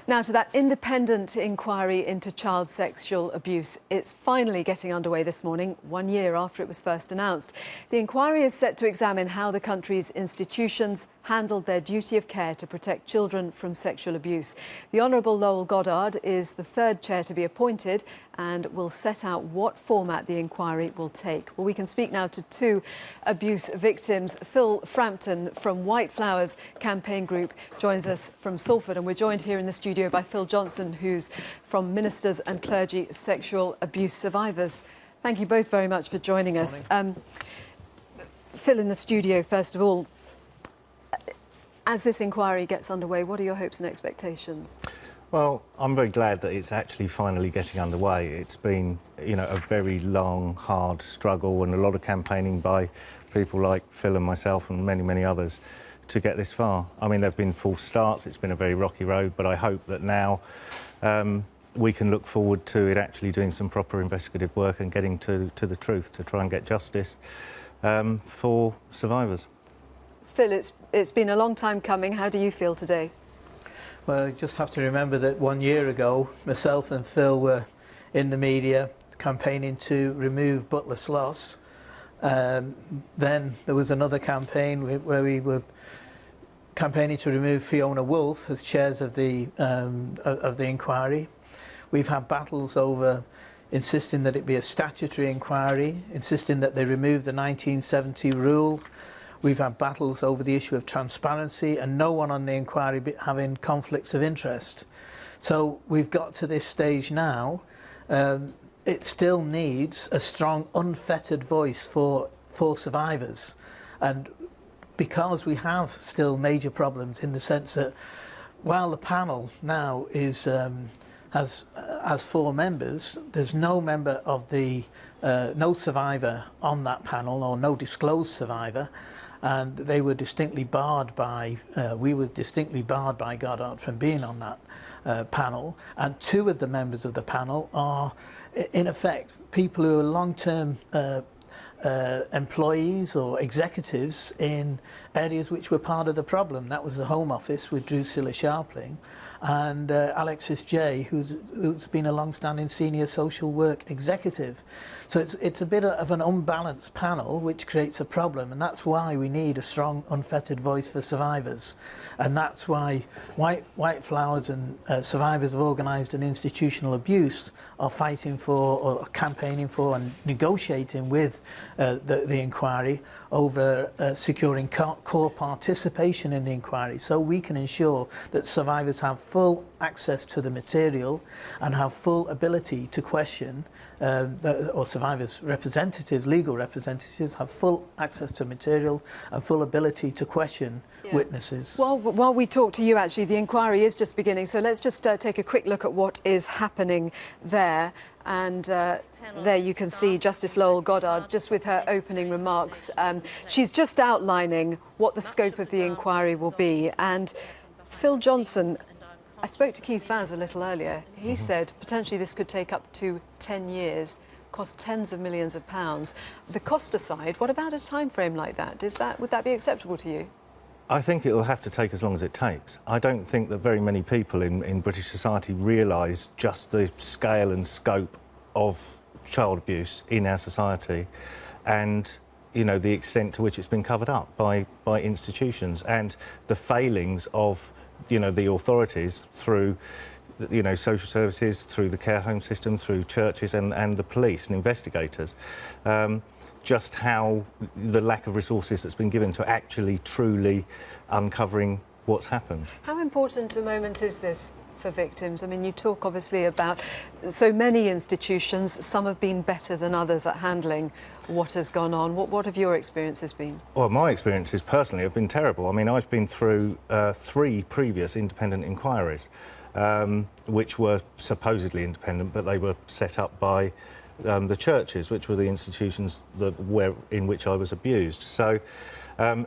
Now to that independent inquiry into child sexual abuse. It's finally getting underway this morning, 1 year after it was first announced. The inquiry is set to examine how the country's institutions handled their duty of care to protect children from sexual abuse. The Honourable Lowell Goddard is the third chair to be appointed and will set out what format the inquiry will take. Well, we can speak now to two abuse victims. Phil Frampton from White Flowers campaign group joins us from Salford, and we're joined here in the studio by Phil Johnson, who's from Ministers and Clergy Sexual Abuse Survivors. Thank you both very much for joining us. Phil, in the studio, first of all, as this inquiry gets underway, what are your hopes and expectations? Well, I'm very glad that it's actually finally getting underway. It's been, a very long, hard struggle and a lot of campaigning by people like Phil and myself and many, many others to get this far. I mean, there have been false starts, it's been a very rocky road, but I hope that now we can look forward to it actually doing some proper investigative work and getting to the truth to try and get justice for survivors. Phil, it's been a long time coming. How do you feel today? Well, you just have to remember that 1 year ago, myself and Phil were in the media campaigning to remove butler-sloss. Then there was another campaign where we were campaigning to remove Fiona Woolf as chairs of the inquiry. We've had battles over insisting that it be a statutory inquiry, insisting that they remove the 1970 rule. We've had battles over the issue of transparency and no one on the inquiry having conflicts of interest. So we've got to this stage now. It still needs a strong, unfettered voice for survivors. And because we have still major problems in the sense that while the panel now is has 4 members, there's no member of the no survivor on that panel, or no disclosed survivor. And they were distinctly barred by, we were distinctly barred by Goddard from being on that panel. And 2 of the members of the panel are, in effect, people who are long-term employees or executives in areas which were part of the problem. That was the Home Office with Drusilla Sharpling and Alexis Jay, who's been a long-standing senior social work executive. So it's a bit of an unbalanced panel which creates a problem, and that's why we need a strong, unfettered voice for survivors. And that's why White Flowers and survivors of organised and institutional abuse are fighting for, or campaigning for, and negotiating with the inquiry over securing core participation in the inquiry, so we can ensure that survivors have full access to the material and have full ability to question, or survivors' representatives, legal representatives, have full access to material and full ability to question witnesses. Well, while we talk to you, actually, the inquiry is just beginning, so let's just take a quick look at what is happening there. And there you can see Justice Lowell Goddard just with her opening remarks. She's just outlining what the scope of the inquiry will be. And Phil Johnson, I spoke to Keith Vaz a little earlier. He said potentially this could take up to 10 years, cost tens of millions of pounds. The cost aside, what about a time frame like that? Would that be acceptable to you? I think it'll have to take as long as it takes. I don't think that very many people in British society realise just the scale and scope of child abuse in our society, and the extent to which it's been covered up by institutions, and the failings of the authorities through social services, through the care home system, through churches and the police and investigators. Just how the lack of resources that's been given to actually truly uncovering what's happened. How important a moment is this for victims? I mean, you talk obviously about so many institutions. Some have been better than others at handling what has gone on. What have your experiences been? Well, my experiences personally have been terrible. I mean, I've been through 3 previous independent inquiries, which were supposedly independent, but they were set up by the churches, which were the institutions in which I was abused. So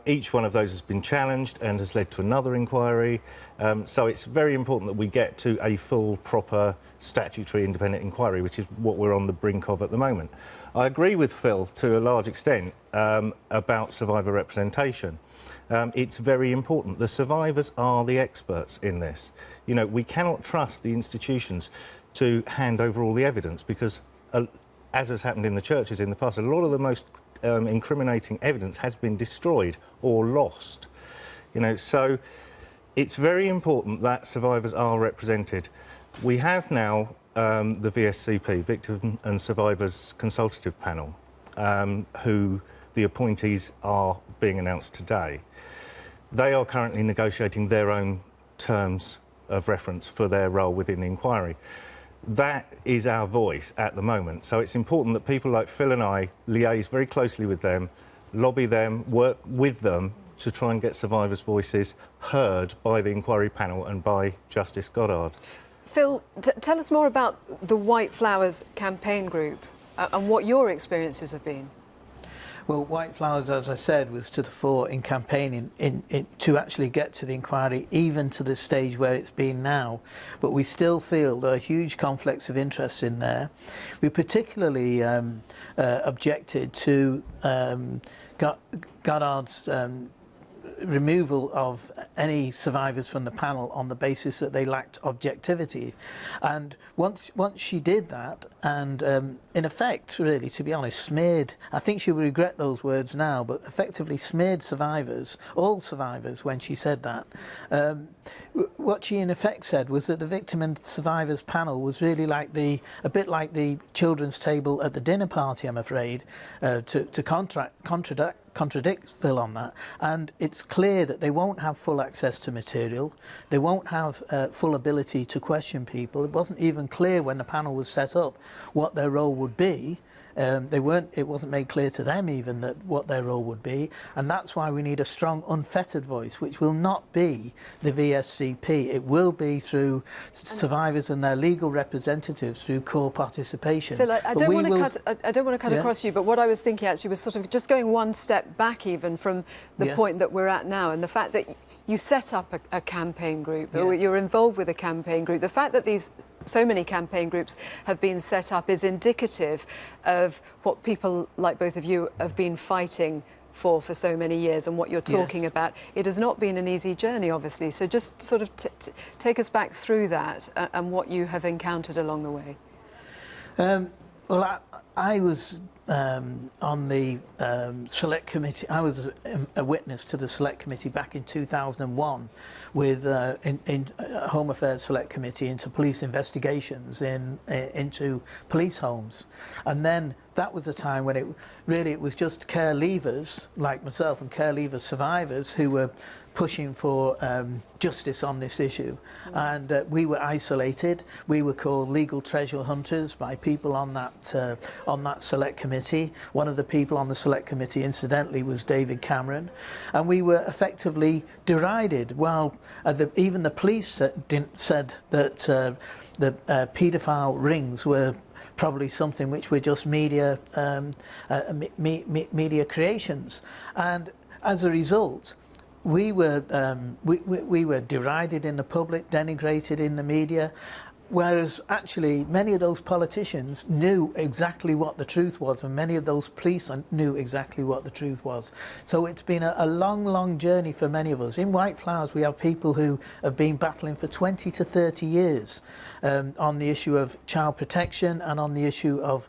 each one of those has been challenged and has led to another inquiry. So it's very important that we get to a full, proper, statutory independent inquiry, which is what we're on the brink of at the moment. I agree with Phil to a large extent about survivor representation. It's very important. The survivors are the experts in this. You know, we cannot trust the institutions to hand over all the evidence because, as has happened in the churches in the past, a lot of the most incriminating evidence has been destroyed or lost. You know, so it's very important that survivors are represented. We have now the VSCP, Victim and Survivors Consultative Panel, who the appointees are being announced today. They are currently negotiating their own terms of reference for their role within the inquiry. That is our voice at the moment. So it's important that people like Phil and I liaise very closely with them, lobby them, work with them to try and get survivors' voices heard by the inquiry panel and by Justice Goddard. Phil, tell us more about the White Flowers campaign group and what your experiences have been. Well, White Flowers, as I said, was to the fore in campaigning to actually get to the inquiry, even to the stage where it's been now. But we still feel there are huge conflicts of interest in there. We particularly objected to Goddard's removal of any survivors from the panel on the basis that they lacked objectivity. And once she did that, and in effect, really, to be honest, smeared, I think she will regret those words now, but effectively smeared survivors, all survivors, when she said that. What she in effect said was that the Victim and Survivors panel was really like a bit like the children's table at the dinner party, I'm afraid, to contradict Phil on that. And it's clear that they won't have full access to material, they won't have full ability to question people. It wasn't even clear when the panel was set up what their role would be. It wasn't made clear to them even that what their role would be, and that's why we need a strong, unfettered voice, which will not be the VSCP. It will be through survivors and their legal representatives through core participation. Phil, I don't want to cut across you, but what I was thinking actually was sort of just going one step back even from the point that we're at now, and the fact that you set up a campaign group, or you're involved with a campaign group. The fact that so many campaign groups have been set up is indicative of what people like both of you have been fighting for so many years and what you're talking about. It has not been an easy journey, obviously. So just sort of take us back through that and what you have encountered along the way. Well, I was on the select committee. I was a witness to the select committee back in 2001 with in Home Affairs Select Committee into police investigations into police homes, and then that was a time when it was just care leavers like myself and care leaver survivors who were pushing for justice on this issue. And we were isolated. We were called legal treasure hunters by people on that select committee. One of the people on the select committee, incidentally, was David Cameron. And we were effectively derided. Well, even the police said that the paedophile rings were probably something which were just media creations. And as a result, we were derided in the public, denigrated in the media, whereas actually many of those politicians knew exactly what the truth was, and many of those police knew exactly what the truth was. So it's been a long, long journey for many of us. In White Flowers, we have people who have been battling for 20 to 30 years on the issue of child protection and on the issue of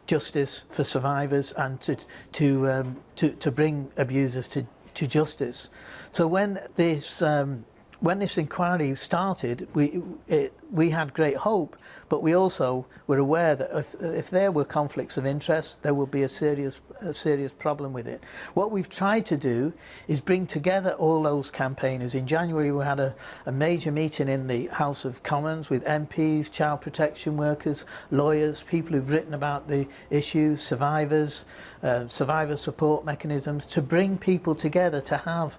justice for survivors and to bring abusers to justice. So when this inquiry started, we had great hope, but we also were aware that if there were conflicts of interest, there would be a serious problem with it. What we've tried to do is bring together all those campaigners. In January, we had a major meeting in the House of Commons with MPs, child protection workers, lawyers, people who've written about the issue, survivors, survivor support mechanisms, to bring people together to have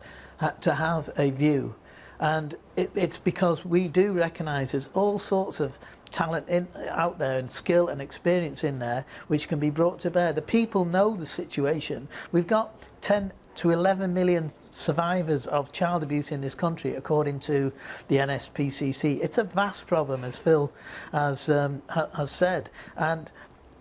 a view. And it's because we do recognise there's all sorts of talent out there and skill and experience in there which can be brought to bear. The people know the situation. We've got 10 to 11 million survivors of child abuse in this country, according to the NSPCC. It's a vast problem, as Phil has said. And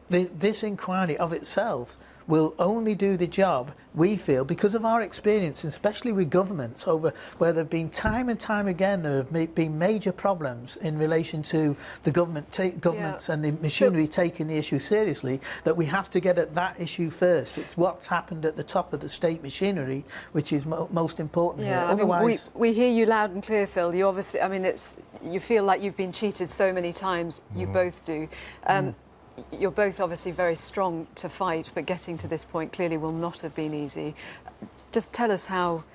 this inquiry of itself will only do the job, we feel, because of our experience, especially with governments, over where there have been time and time again, there have been major problems in relation to the governments and the machinery taking the issue seriously, that we have to get at that issue first. It's what's happened at the top of the state machinery which is most important here. Otherwise, we hear you loud and clear, Phil. You obviously, I mean, you feel like you've been cheated so many times. You both do. You're both obviously very strong to fight, but getting to this point clearly will not have been easy. Just tell us how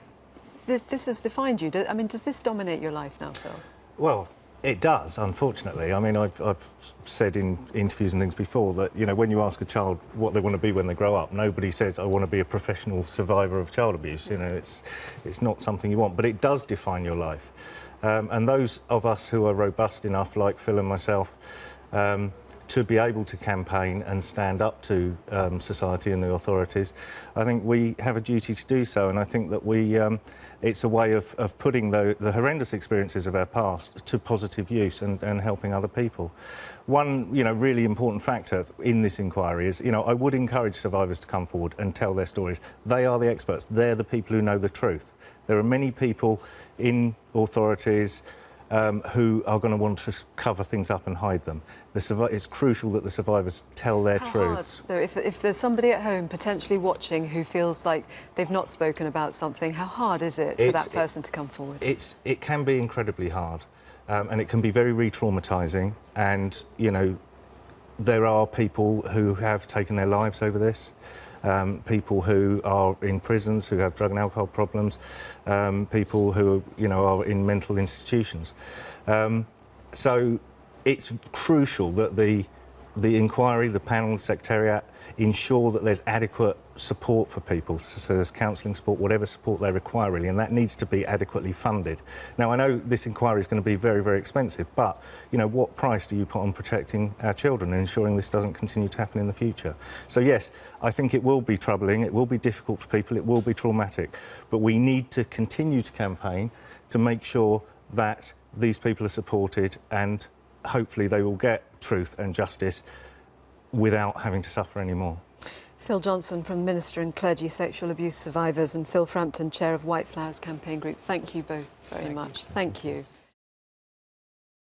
this has defined you. I mean, does this dominate your life now, Phil? Well, it does, unfortunately. I mean, I've said in interviews and things before that, you know, when you ask a child what they want to be when they grow up, nobody says, I want to be a professional survivor of child abuse. You know, it's not something you want, but it does define your life. And those of us who are robust enough, like Phil and myself, to be able to campaign and stand up to society and the authorities, I think we have a duty to do so. And I think that it's a way of putting the horrendous experiences of our past to positive use and helping other people. One, you know, really important factor in this inquiry is, you know, I would encourage survivors to come forward and tell their stories. They are the experts. They're the people who know the truth. There are many people in authorities who are going to want to cover things up and hide them. It's crucial that the survivors tell their truths. Though, if there's somebody at home potentially watching who feels like they've not spoken about something, how hard is it for that person to come forward? It can be incredibly hard, and it can be very re-traumatising. And, you know, there are people who have taken their lives over this. People who are in prisons, who have drug and alcohol problems, people who, you know, are in mental institutions. So it's crucial that the inquiry, the panel, the secretariat ensure that there's adequate support for people. So there's counselling support, whatever support they require, really, and that needs to be adequately funded. Now, I know this inquiry is going to be very, very expensive, but, you know, what price do you put on protecting our children and ensuring this doesn't continue to happen in the future? So, yes, I think it will be troubling, it will be difficult for people, it will be traumatic, but we need to continue to campaign to make sure that these people are supported and hopefully they will get truth and justice without having to suffer anymore. Phil Johnson from Minister and Clergy Sexual Abuse Survivors, and Phil Frampton, Chair of White Flowers Campaign Group. Thank you both very much. Thank you.